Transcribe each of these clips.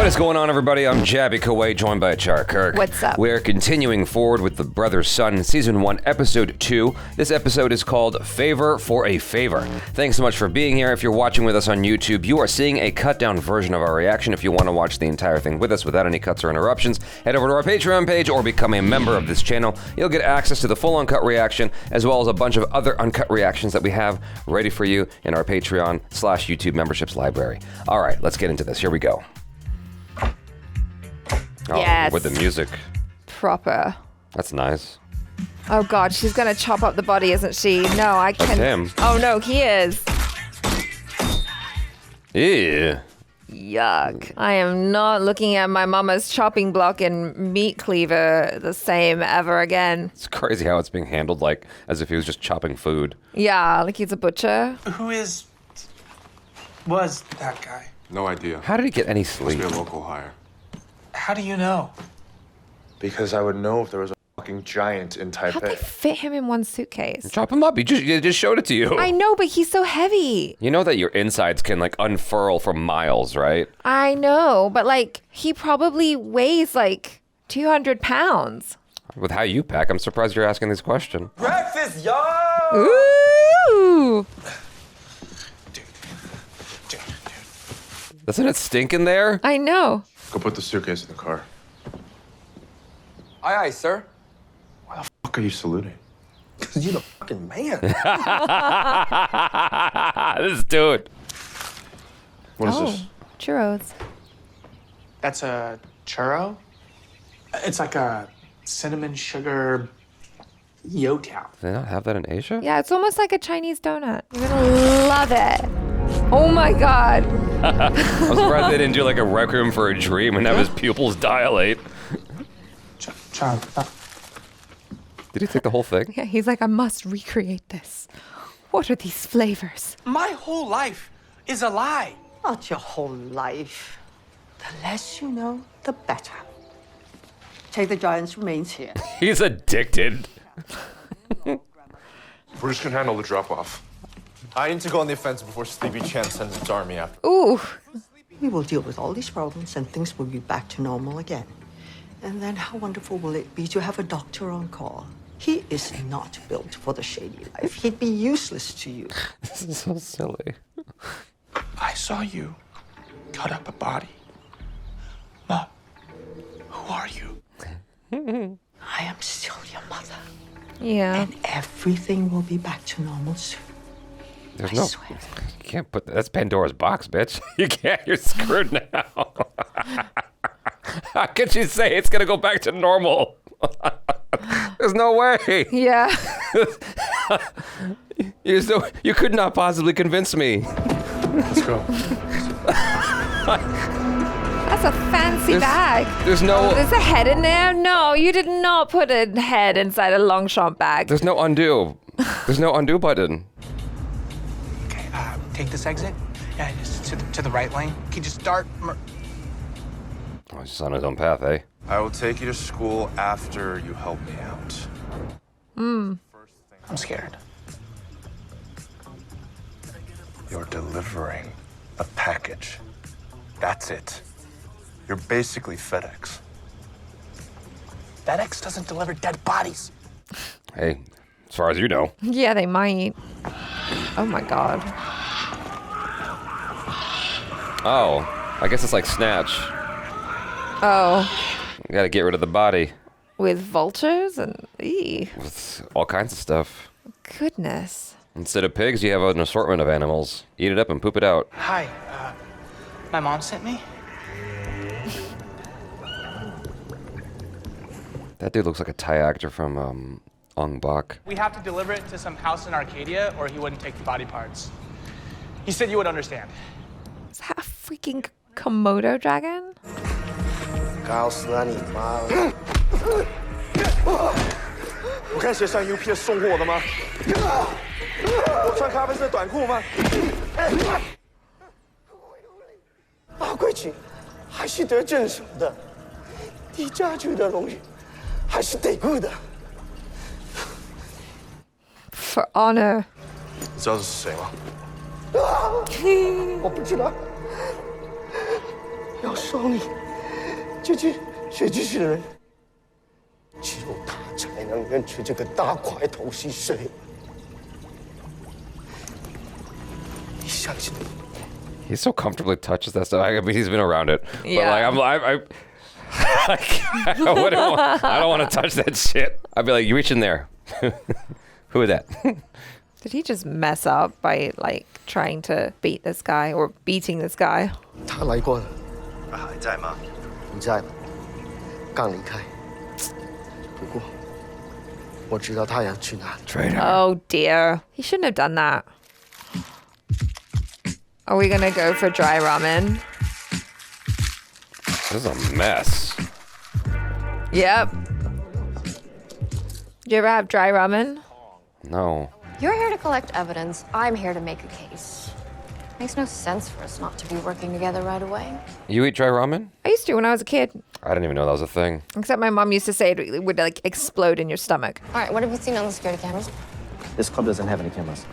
is going on, everybody? I'm Jaby Kuwait, joined by Achara KIRK. What's up? We're continuing forward with The Brother's Son, Season 1, Episode 2. This episode is called Favor for a Favor. Thanks so much for being here. If you're watching with us on YouTube, you are seeing a cut-down version of our reaction. If you want to watch the entire thing with us without any cuts or interruptions, head over to our Patreon page or become a member of this channel. You'll get access to the full uncut reaction, as well as a bunch of other uncut reactions that we have ready for you in our Patreon/YouTube memberships library. All right, let's get into this. Here we go. Oh, Yes. with the music. Proper. That's nice. Oh God, she's gonna chop up the body, isn't she? No, I can't. That's him. Oh no, he is. Yeah. Yuck. I am not looking at my mama's chopping block and meat cleaver the same ever again. It's crazy how it's being handled like as if he was just chopping food. Yeah, like he's a butcher. Was that guy? No idea. How did he get any Must sleep? be a local hire. How do you know? Because I would know if there was a fucking giant in How'd they Taipei. fit him in one suitcase? Chop him up. He just showed it to you. I know, but he's so heavy. You know that your insides can like unfurl for miles, right? I know, but like he probably weighs like 200 pounds. With how you pack, I'm surprised you're asking this question. Breakfast, y'all! Ooh. Dude. Doesn't it stink in there? I know. Go put the suitcase in the car. Aye, aye, sir. Why the fuck are you saluting? Because you're the fucking man. This dude. What is this? Churros. That's a churro? It's like a cinnamon sugar youtiao. Do they not have that in Asia? Yeah, it's almost like a Chinese donut. You're gonna love it. Oh my God. I'm surprised they didn't do like a Requiem for a Dream and have his pupils dilate. Did he take the whole thing? Yeah, he's like, I must recreate this. What are these flavors? My whole life is a lie. Not your whole life. The less you know, the better. Take the giant's remains here. He's addicted. Bruce can handle the drop-off. I need to go on the offensive before Sleepy Chien sends its army after. Ooh. We will deal with all these problems and things will be back to normal again. And then how wonderful will it be to have a doctor on call? He is not built for the shady life. He'd be useless to you. This is so silly. I saw you cut up a body. Mom, who are you? I am still your mother. Yeah. And everything will be back to normal soon. There's I no. swear. You can't put that's Pandora's box, bitch. You can't. You're screwed now. How can she say it's gonna go back to normal? There's no way. Yeah. You could not possibly convince me. Let's go. That's a fancy bag. There's no. There's a head in there? No, you did not put a head inside a Longchamp bag. There's no undo. There's no undo button. Okay, take this exit. Yeah, just to the right lane. Can you just start? Oh, he's on his own path, eh? I will take you to school after you help me out. I'm scared. You're delivering a package. That's it. You're basically FedEx. FedEx doesn't deliver dead bodies. Hey, as far as you know. Yeah, they might. Oh my God. Oh, I guess it's like Snatch. Oh, You gotta get rid of the body with vultures and with all kinds of stuff. goodness. Instead of pigs, you have an assortment of animals. Eat it up and poop it out. Hi, my mom sent me. That dude looks like a Thai actor from Ong Bak. We have to deliver it to some house in Arcadia or he wouldn't take the body parts. He said you would understand. Is that a freaking Komodo dragon? 搞死了你妈了！我看写上 UP 送货的吗？我穿咖啡色短裤吗？八桂琴还是得镇守的，你家族的荣誉还是得顾的。 For honor. 你知道这是谁吗？我不知道，要伤你这具血迹之人，只有他才能认出这个大块头是谁。你相信我？ He so comfortably touches that stuff. I mean, he's been around it. Yeah. But I don't want to touch that shit. I'd be like, you reach in there. Who is that? Did he just mess up by like trying to beat this guy or beating this guy? 他来过了，还在吗？不在了，刚离开。不过我知道他要去哪里。 Traitor. Oh dear. He shouldn't have done that. Are we gonna go for dry ramen? This is a mess. Yep. Do you ever have dry ramen? No. You're here to collect evidence. I'm here to make a case. Makes no sense for us not to be working together right away. You eat dry ramen? I used to when I was a kid. I didn't even know that was a thing. Except my mom used to say it would like explode in your stomach. All right, what have you seen on the security cameras? This club doesn't have any cameras.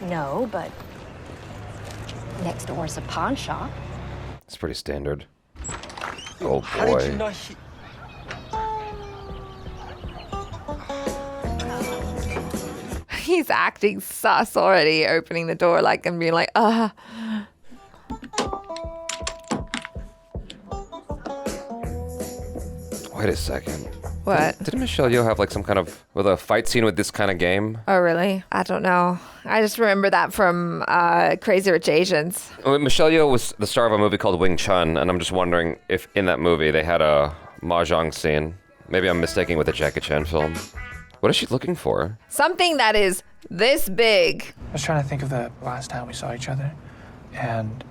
No, but next door is a pawn shop. It's pretty standard. Oh How did you boy. not hit? He's acting sus already, opening the door like and being like, Wait a second. What? Didn't Michelle Yeoh have like some kind of with a fight scene with this kind of game? Oh, really? I don't know. I just remember that from Crazy Rich Asians. Well, Michelle Yeoh was the star of a movie called Wing Chun, and I'm just wondering if in that movie they had a mahjong scene. Maybe I'm mistaking with a Jackie Chan film. What is she looking for? Something that is this big. I was trying to think of the last time we saw each other, and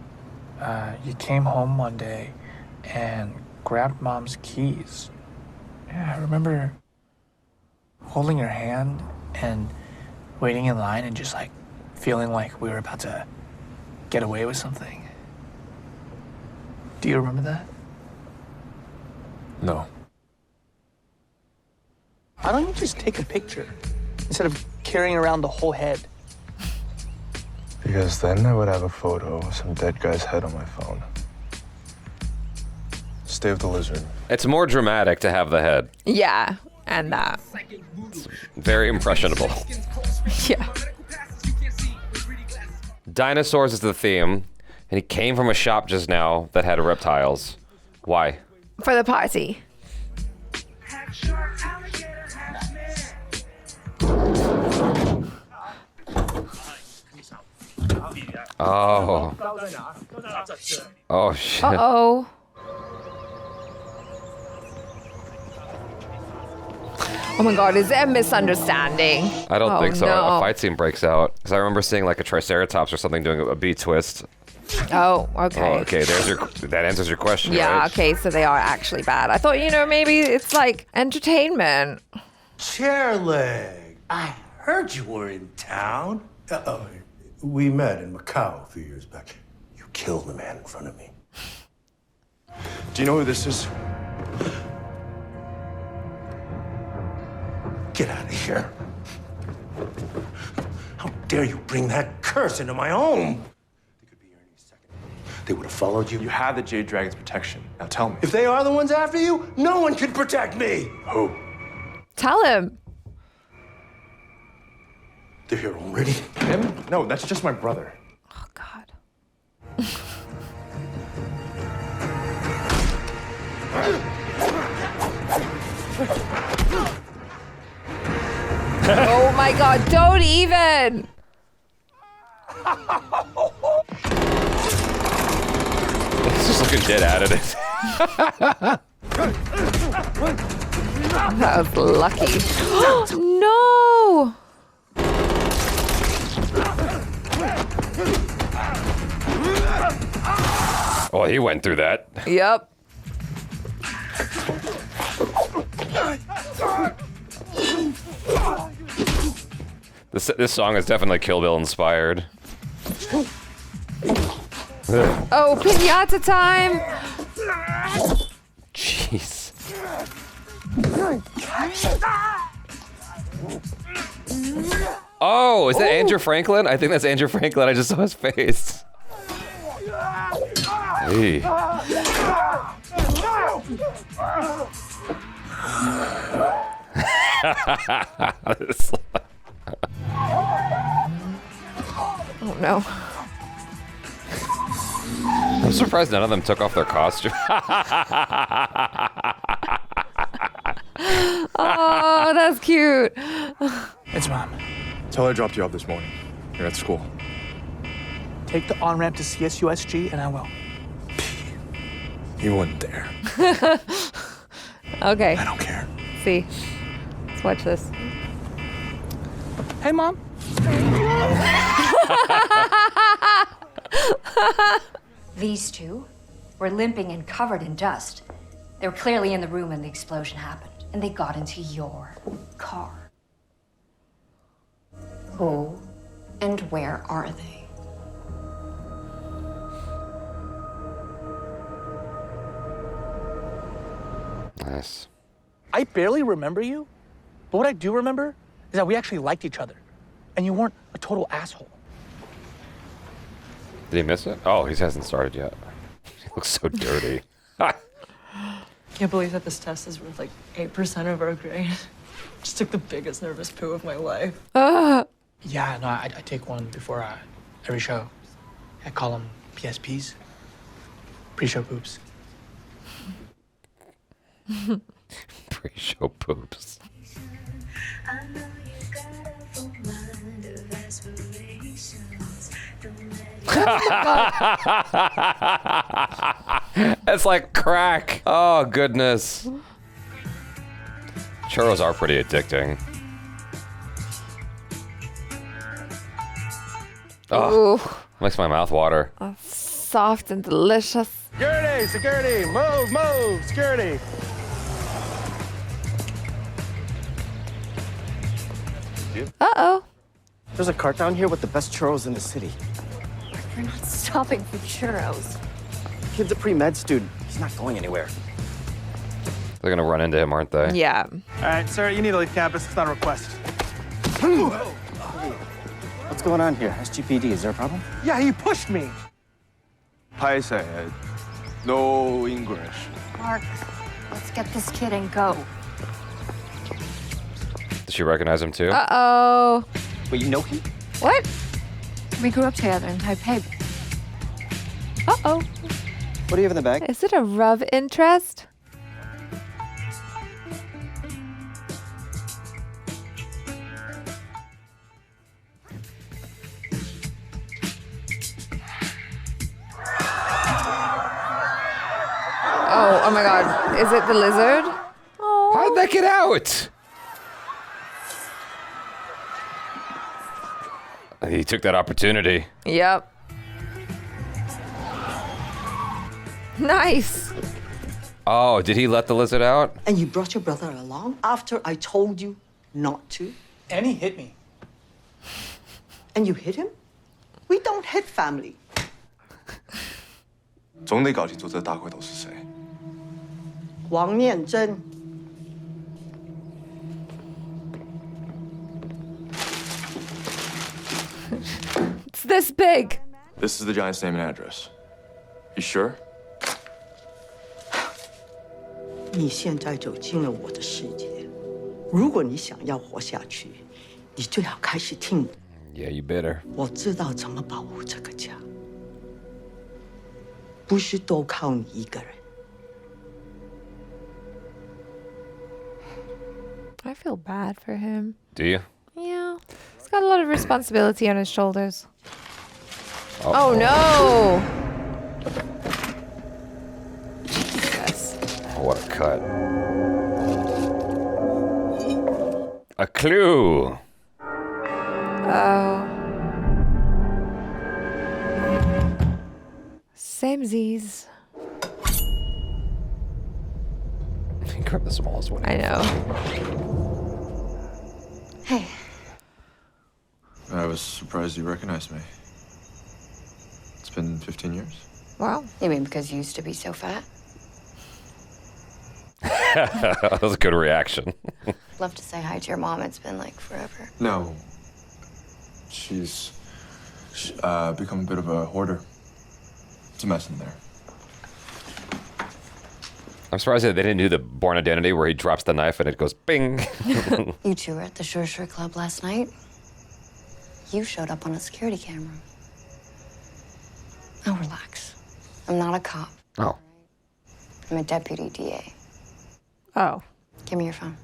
you came home one day and grabbed Mom's keys. Yeah, I remember holding your hand and waiting in line and just like feeling like we were about to get away with something. Do you remember that? No. Why don't you just take a picture instead of carrying around the whole head? Because then I would have a photo of some dead guy's head on my phone. Stay with the lizard. It's more dramatic to have the head. Yeah, and that. Very impressionable. Yeah. Dinosaurs is the theme, and he came from a shop just now that had reptiles. Why? For the party. Oh. Oh shit. Uh-oh. Oh my god, is there a misunderstanding? I don't think so. No. A fight scene breaks out. Because I remember seeing like a Triceratops or something doing a B twist. Oh, okay. Oh, okay. That answers your question, Yeah, right? okay, so they are actually bad. I thought, maybe it's like entertainment. Chair leg, I heard you were in town. We met in Macau a few years back. You killed the man in front of me. Do you know who this is? Get out of here. How dare you bring that curse into my home? They could be here any second. They would have followed you. You have the Jade Dragon's protection. Now tell me. If they are the ones after you, no one can protect me. Who? Tell him. They're here already. Him? No, that's just my brother. Oh, God. Oh, my God. Don't even. It's just looking dead at it. That was lucky. No. Oh, he went through that. Yep. This song is definitely Kill Bill inspired. Oh, pinata time. Jeez. Oh, is that Andrew Franklin? I think that's Andrew Franklin. I just saw his face. Hey. Oh no. I'm surprised none of them took off their costume. Oh, that's cute. It's Mom. Tell her I dropped you off this morning. You're at school. Take the on-ramp to CSUSG and I will. You wouldn't dare. Okay. I don't care. See. Let's watch this. Hey, Mom. These two were limping and covered in dust. They were clearly in the room when the explosion happened, and they got into your car. Who and where are they? Nice. I barely remember you, but what I do remember is that we actually liked each other, and you weren't a total asshole. Did he miss it? Oh, he hasn't started yet. He looks so dirty. Can't believe that this test is worth like 8% of our grade. Just took the biggest nervous poo of my life. Yeah, no, I take one before every show. I call them PSPs. Pre-show poops. Pre-show poops. It's like crack. Oh, goodness. Churros are pretty addicting. Oh, makes my mouth water. Soft and delicious. Security, security, move, security. Uh-oh. There's a cart down here with the best churros in the city. We're not stopping for churros. Kid's a pre-med student. He's not going anywhere. They're gonna run into him, aren't they? Yeah. All right, sir, you need to leave campus. It's not a request. What's going on here? SGPD, is there a problem? Yeah, he pushed me. Paise, no English. Mark, let's get this kid and go. Did she recognize him too? Uh-oh. Wait, you know him? What? We grew up together in Taipei. Uh-oh. What do you have in the bag? Is it a love interest? Oh my god. Is it the lizard? Oh. How'd that get out? He took that opportunity. Yep. Nice. Oh, did he let the lizard out? And you brought your brother along after I told you not to? And he hit me. And you hit him? We don't hit family. 总得搞清楚这大鬼头是谁。王念真。It's this big. This is the giant's name and address. You sure? 你现在走进了我的世界。如果你想要活下去，你最好开始听。 Yeah, you better. 我知道怎么保护这个家，不是都靠你一个人。 I feel bad for him. Do you? Yeah. He's got a lot of responsibility on his shoulders. Uh-oh. Oh no! Jesus. Oh, what a cut. A clue. Oh. Samesies. Grab the smallest one. I know. Hey. I was surprised you recognized me. It's been 15 years. Wow. You mean because you used to be so fat? That was a good reaction. Love to say hi to your mom. It's been like forever. No. She's become a bit of a hoarder. It's a mess in there. I'm surprised that they didn't do the Born Identity where he drops the knife and it goes bing. You two were at the Shore Club last night. You showed up on a security camera. Oh, relax. I'm not a cop. Oh. I'm a deputy DA. Oh. Give me your phone.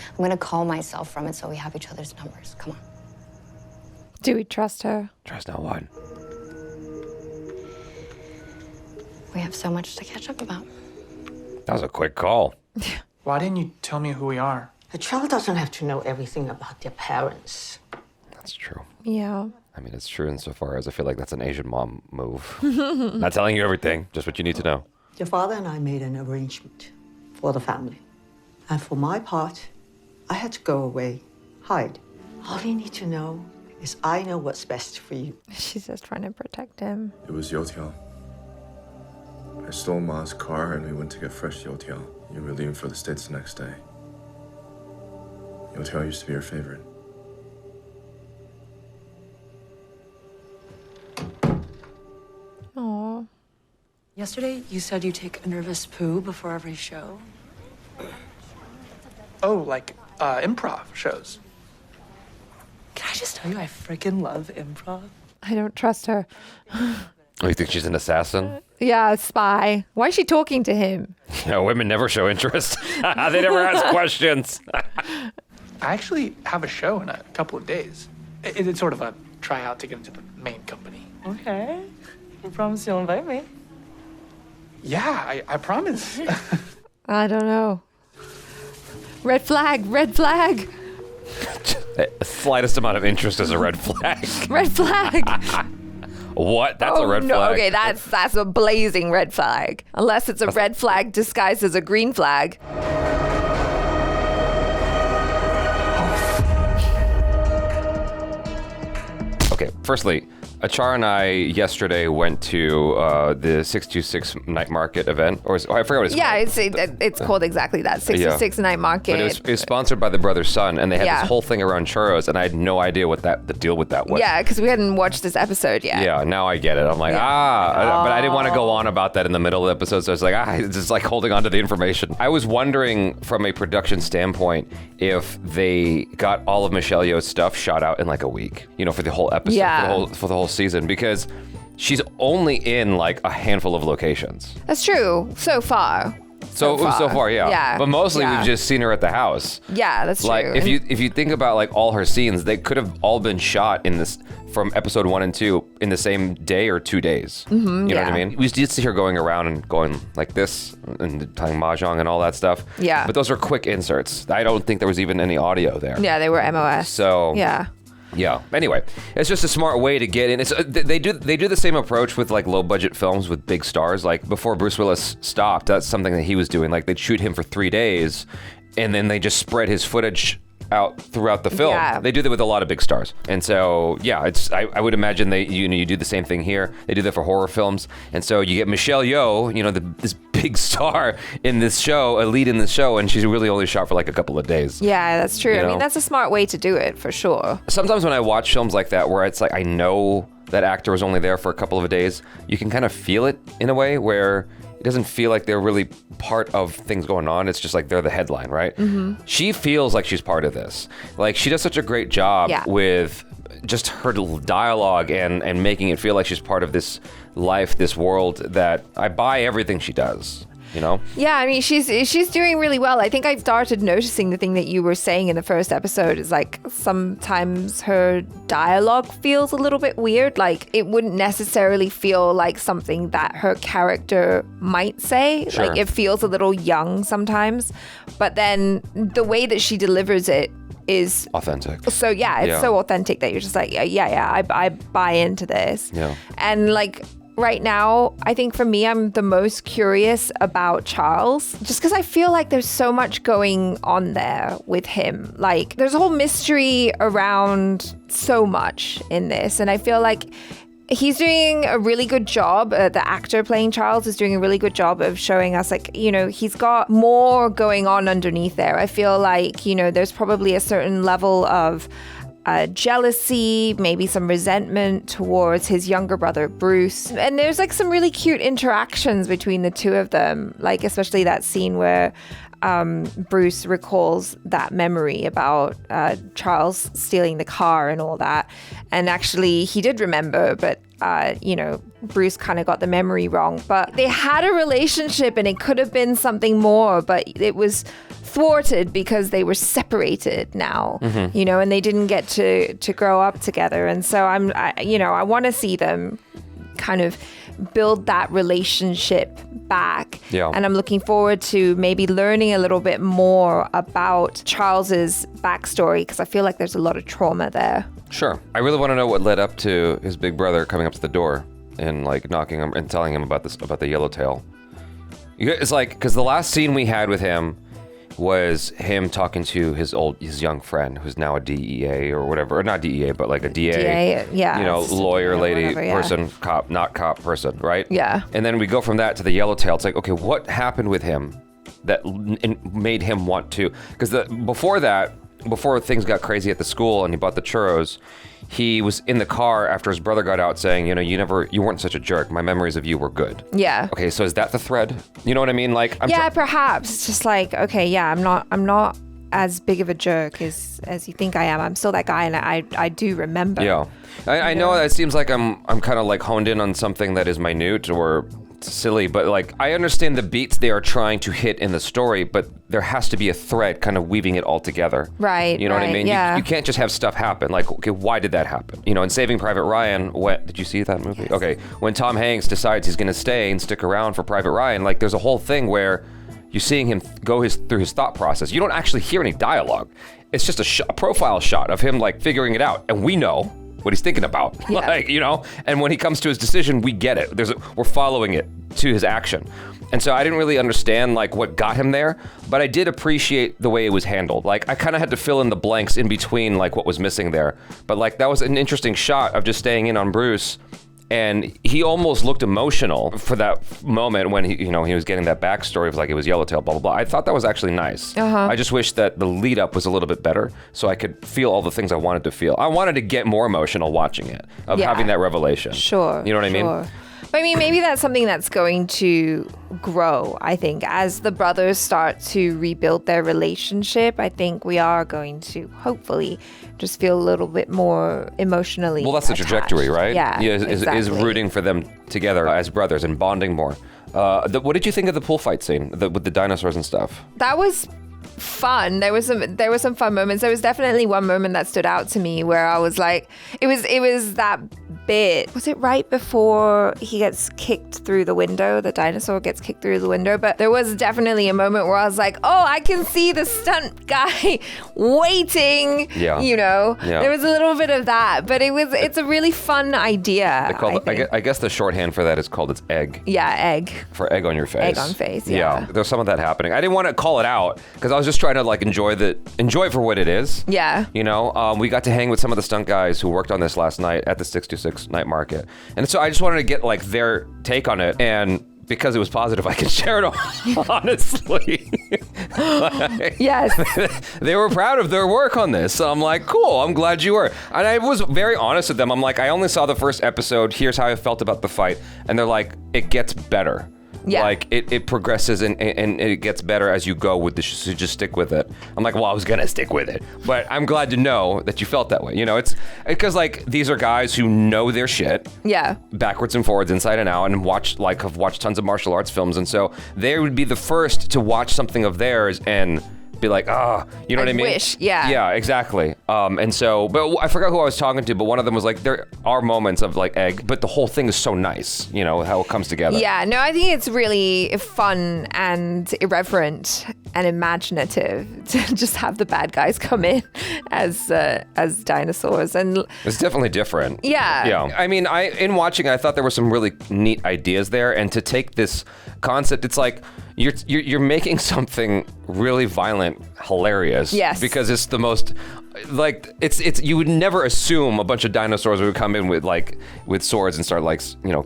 I'm gonna call myself from it so we have each other's numbers. Come on. Do we trust her? Trust no one. We have so much to catch up about. That was a quick call. Why didn't you tell me who we are? A child doesn't have to know everything about their parents. That's true. Yeah. I mean, it's true insofar as I feel like that's an Asian mom move. Not telling you everything, just what you need to know. Your father and I made an arrangement for the family. And for my part, I had to go away, hide. All you need to know is I know what's best for you. She's just trying to protect him. It was youtiao. I stole Ma's car and we went to get fresh youtiao. You were leaving for the States the next day. Youtiao used to be your favorite. Aww. Yesterday, you said you take a nervous poo before every show. Oh, like improv shows. Can I just tell you, I freaking love improv. I don't trust her. Oh, you think she's an assassin? Yeah, a spy. Why is she talking to him? No, women never show interest. They never ask questions. I actually have a show in a couple of days. It's sort of a tryout to get into the main company. Okay. You promise you'll invite me? Yeah, I promise. I don't know. Red flag, red flag. The slightest amount of interest is a red flag. Red flag. What? That's a red no, flag. Okay, that's a blazing red flag. Unless it's a red flag disguised as a green flag. Okay, firstly, Achara and I yesterday went to the 626 night market event, I forgot what it's called. It's called exactly that, 626 night market. But it was sponsored by the Brother Sun, and they had Yeah. this whole thing around churros, and I had no idea what the deal with that was. Yeah, because we hadn't watched this episode yet. Yeah, now I get it. I'm like, but I didn't want to go on about that in the middle of the episode, so I was like, it's just like holding on to the information. I was wondering from a production standpoint if they got all of Michelle Yeoh's stuff shot out in like a week, for the whole episode, Yeah. for the whole season, because she's only in like a handful of locations. That's true. So far. So far, yeah. Yeah. But mostly Yeah. we've just seen her at the house. Yeah, that's Like true. if you think about like all her scenes, they could have all been shot in this from episode 1 and 2 in the same day or 2 days. Mhm, you know what I yeah. mean? We did see her going around and going like this and playing mahjong and all that stuff. Yeah. But those are quick inserts. I don't think there was even any audio there. Yeah, they were MOS. So Yeah. Yeah. Anyway, it's just a smart way to get in. It's they do the same approach with like low budget films with big stars. Like before Bruce Willis stopped, that's something that he was doing. Like they'd shoot him for 3 days, and then they just spread his footage out throughout the film. Yeah. They do that with a lot of big stars. And so, yeah, I would imagine you do the same thing here. They do that for horror films. And so you get Michelle Yeoh, this big star in this show, a lead in this show, and she's really only shot for like a couple of days. Yeah, that's true. You I know? mean, that's a smart way to do it for sure. Sometimes when I watch films like that where it's like I know that actor was only there for a couple of days, you can kind of feel it in a way where it doesn't feel like they're really part of things going on. It's just like they're the headline, right? Mm-hmm. She feels like she's part of this. Like she does such a great job Yeah. with just her dialogue and making it feel like she's part of this life, this world, that I buy everything she does. Yeah, I mean, she's doing really well. I think I started noticing the thing that you were saying in the first episode is like sometimes her dialogue feels a little bit weird. Like it wouldn't necessarily feel like something that her character might say. Sure. Like it feels a little young sometimes. But then the way that she delivers it is authentic. So yeah, it's so authentic that you're just like, I buy into this. Yeah. And like right now, I think for me, I'm the most curious about Charles, just because I feel like there's so much going on there with him. Like there's a whole mystery around so much in this. And I feel like he's doing a really good job. The actor playing Charles is doing a really good job of showing us like, he's got more going on underneath there. I feel like, there's probably a certain level of jealousy, maybe some resentment towards his younger brother, Bruce. And there's like some really cute interactions between the two of them, like especially that scene where Bruce recalls that memory about Charles stealing the car and all that. And actually, he did remember, but, Bruce kind of got the memory wrong. But they had a relationship and it could have been something more, but it was thwarted because they were separated now, and they didn't get to grow up together. And so I want to see them kind of build that relationship back. Yeah. And I'm looking forward to maybe learning a little bit more about Charles's backstory, because I feel like there's a lot of trauma there. Sure. I really want to know what led up to his big brother coming up to the door and like knocking him and telling him about the yellowtail. It's like, because the last scene we had with him was him talking to his young friend who's now a DEA or whatever, or not DEA, but like a DA, lawyer lady person, cop, not cop person, right? Yeah. And then we go from that to the yellowtail. It's like, okay, what happened with him that made him want to? Because before things got crazy at the school and he bought the churros, he was in the car after his brother got out saying, you weren't such a jerk. My memories of you were good. Yeah. Okay, so is that the thread? You know what I mean? Like, perhaps. It's just like, okay, yeah, I'm not as big of a jerk as you think I am. I'm still that guy, and I do remember. Yeah. I know that it seems like I'm kind of like honed in on something that is minute or silly, but like I understand the beats they are trying to hit in the story, but there has to be a thread kind of weaving it all together. Right. You know what I mean? Yeah. You can't just have stuff happen. Like, okay, why did that happen? In Saving Private Ryan, did you see that movie? Yes. Okay. When Tom Hanks decides he's going to stay and stick around for Private Ryan, like there's a whole thing where you're seeing him go through his thought process. You don't actually hear any dialogue. It's just a profile shot of him like figuring it out. And we know what he's thinking about, and when he comes to his decision, we get it. We're following it to his action. And so I didn't really understand like what got him there, but I did appreciate the way it was handled. Like I kind of had to fill in the blanks in between like what was missing there. But like that was an interesting shot of just staying in on Bruce. And he almost looked emotional for that moment when he was getting that backstory of like it was Yellowtail, blah, blah, blah. I thought that was actually nice. I just wish that the lead up was a little bit better so I could feel all the things I wanted to feel. I wanted to get more emotional watching it, of having that revelation. Sure. You know what I mean? But I mean, maybe that's something that's going to grow, I think. As the brothers start to rebuild their relationship, I think we are going to hopefully just feel a little bit more emotionally Well, that's the trajectory, right? Yeah, exactly. Is rooting for them together as brothers and bonding more. What did you think of the pool fight scene with the dinosaurs and stuff? That was fun. There was some fun moments. There was definitely one moment that stood out to me where I was like, it was that bit. Was it right before he gets kicked through the window? The dinosaur gets kicked through the window. But there was definitely a moment where I was like, oh, I can see the stunt guy waiting. Yeah. There was a little bit of that, but it's a really fun idea. I guess the shorthand for that is called it's egg. Yeah, egg. For egg on your face. Egg on face. Yeah. There's some of that happening. I didn't want to call it out because I was just trying to like enjoy it for what it is. Yeah. We got to hang with some of the stunt guys who worked on this last night at the 626 night market. And so I just wanted to get like their take on it, and because it was positive, I can share it all, honestly. Yes. They were proud of their work on this. So I'm like, cool, I'm glad you were. And I was very honest with them. I'm like, I only saw the first episode. Here's how I felt about the fight. And they're like, it gets better. Yeah. Like it progresses and it gets better as you go with this, so just stick with it. I'm like, well, I was gonna stick with it, but I'm glad to know that you felt that way. It's because like these are guys who know their shit. Yeah. Backwards and forwards, inside and out, and have watched tons of martial arts films, and so they would be the first to watch something of theirs and be like, you know what I mean? Wish, yeah. Yeah, exactly. And so, but I forgot who I was talking to, but one of them was like, there are moments of like egg, but the whole thing is so nice, how it comes together. Yeah, no, I think it's really fun and irreverent and imaginative to just have the bad guys come in as dinosaurs. And it's definitely different. Yeah. Yeah. I mean, in watching, I thought there were some really neat ideas there, and to take this concept, it's like, you're making something really violent, hilarious. Yes. Because it's the most, like, it's you would never assume a bunch of dinosaurs would come in with swords and start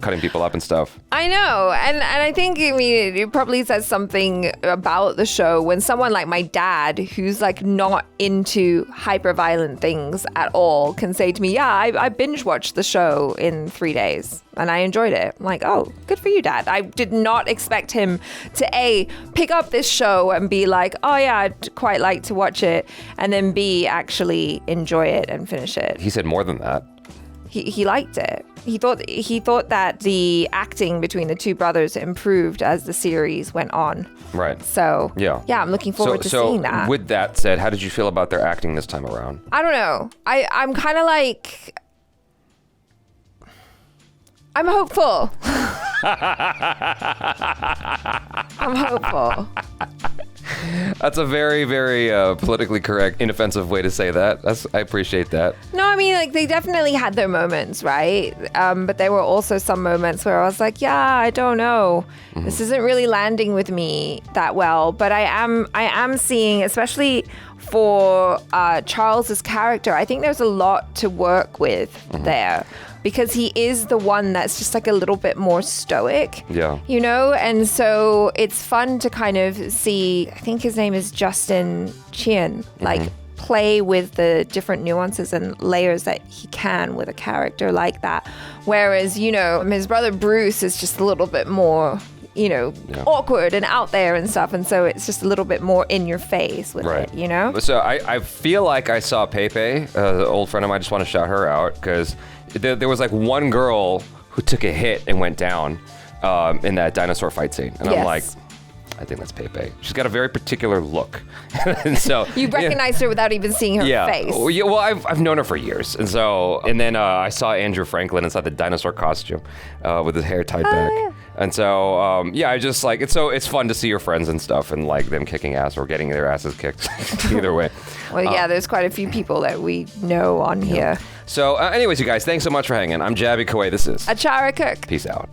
cutting people up and stuff. I know, and I think it probably says something about the show when someone like my dad, who's like not into hyper violent things at all, can say to me, "Yeah, I binge watched the show in 3 days and I enjoyed it." I'm like, "Oh, good for you, Dad." I did not expect him to pick up this show and be like, "Oh yeah, I'd quite like to watch it," and then B, actually enjoy it and finish it. He said more than that. He liked it. He thought that the acting between the two brothers improved as the series went on. Right. So yeah, I'm looking forward to seeing that. With that said, how did you feel about their acting this time around? I don't know. I'm kind of like, I'm hopeful. I'm hopeful. That's a very, very politically correct, inoffensive way to say that. I appreciate that. No, I mean, like, they definitely had their moments, right? But there were also some moments where I was like, yeah, I don't know. Mm-hmm. This isn't really landing with me that well. But I am seeing, especially for Charles's character, I think there's a lot to work with there. Because he is the one that's just like a little bit more stoic, you know? And so it's fun to kind of see, I think his name is Chien, like play with the different nuances and layers that he can with a character like that. Whereas, you know, his brother Bruce is just a little bit more, you know, awkward and out there and stuff. And so it's just a little bit more in your face with it, you know? So I feel like I saw Pepe, an old friend of mine. I just want to shout her out because there was like one girl who took a hit and went down in that dinosaur fight scene. And I'm like, I think that's Pepe. She's got a very particular look. And so you recognized her without even seeing her face. Yeah, well, I've known her for years. And so, and then I saw Andrew Franklin inside the dinosaur costume with his hair tied back. Yeah. And so, I just like, it's fun to see your friends and stuff and like them kicking ass or getting their asses kicked. Either way. Well, there's quite a few people that we know on here. So anyways, you guys, thanks so much for hanging. I'm Jaby Kuwait. This is Achara KIRK. Peace out.